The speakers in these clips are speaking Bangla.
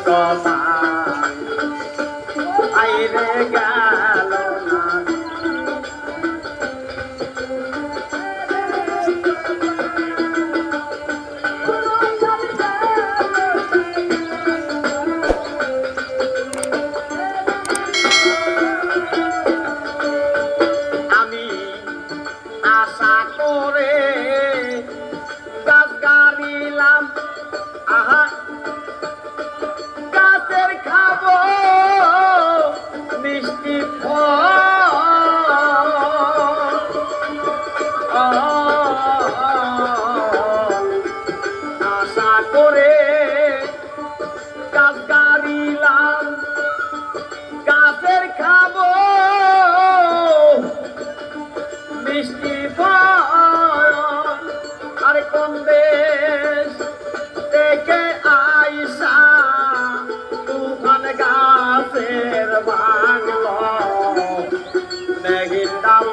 কপাল আইরে গেল না আমি আশা করে গাছ গাড়িলাম আহা গাছের খাবো মিষ্টি আশা করে গাছ গাড়িলাম গাছের খাবো মিষ্টি ফল আর কোন দেশ থেকে আইসা তুফান গাছের ভাঙল মেঘিন ডাল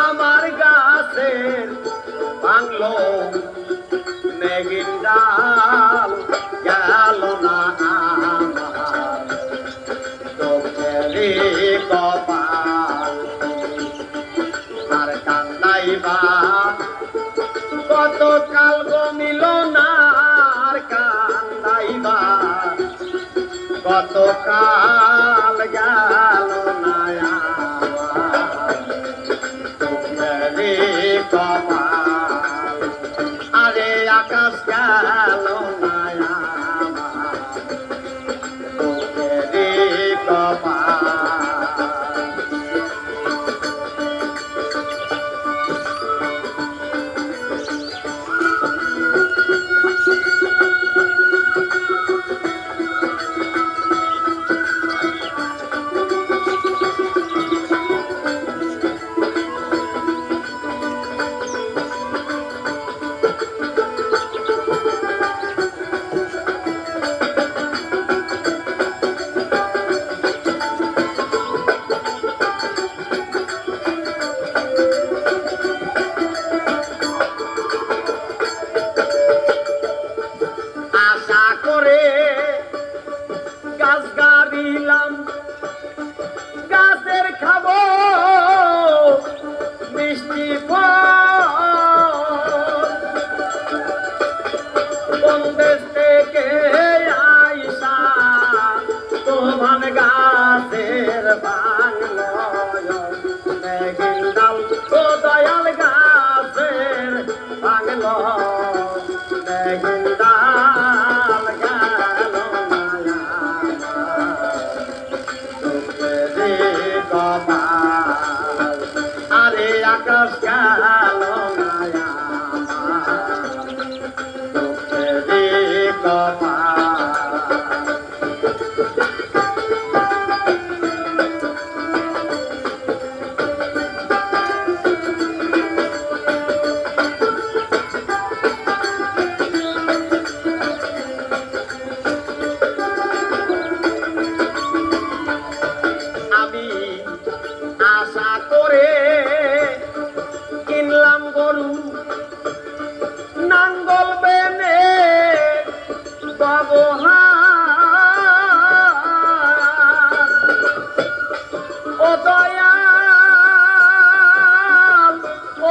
আমার গাছের ভাঙল মেঘিন ডাল গেল না আমার চোখেরই কপাল আর কান্দাইবা কত কাল গমিল না আর কান্দাইবা কত কাল গেল না চোখেরই কপাল আরে আকাশ গেল না চোখেরই কপাল আশা করে গাছ গাড়িলাম গাছের খাবো মিষ্টি ফল কোন দেশ থেকে আইসা তুফান গাছের ভাঙল মেঘিন ডাল ও দয়াল গাছের ভাঙল মেঘিন ডাল গেল না চোখেরই কপাল আরে আকাশ গেল না চোখেরই কপাল আমি আশা করে কিনলাম গরু নাঙ্গল বেনে ব্যবহার ও দয়াল ও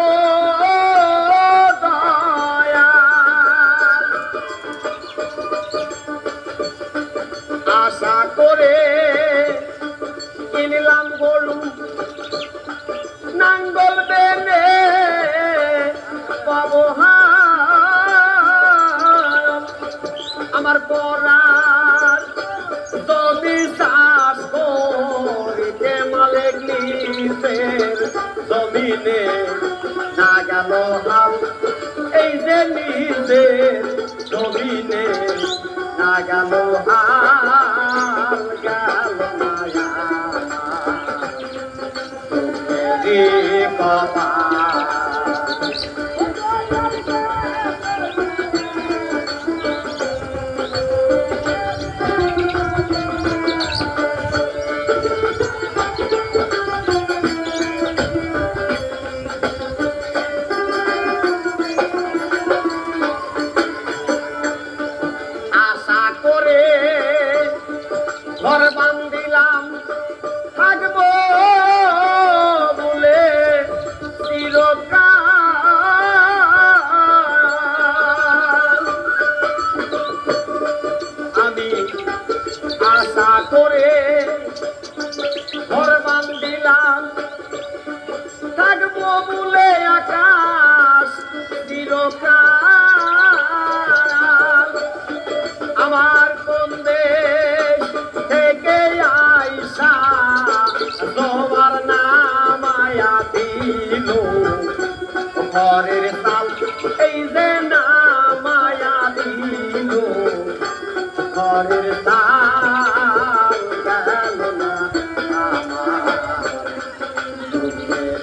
দয়াল আশা করে কিনলাম গরু নাঙ্গল বেনে ব্যবহার আমার পরার যদি চাষ করিতে মালিক নিজের জমিনে না গেল হাল এই যে নিজের জমিনে না গেল হাল গেল না চোখেরই কপাল আশা করে চিরকাল আমার কোন দেশ থেকে আইসা তোমার নামায়া দিল ঘরের তাল এই যে নামায়া দিল ঘরের তাল গেল না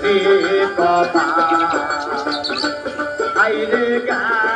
আমার কপাল আইরে গা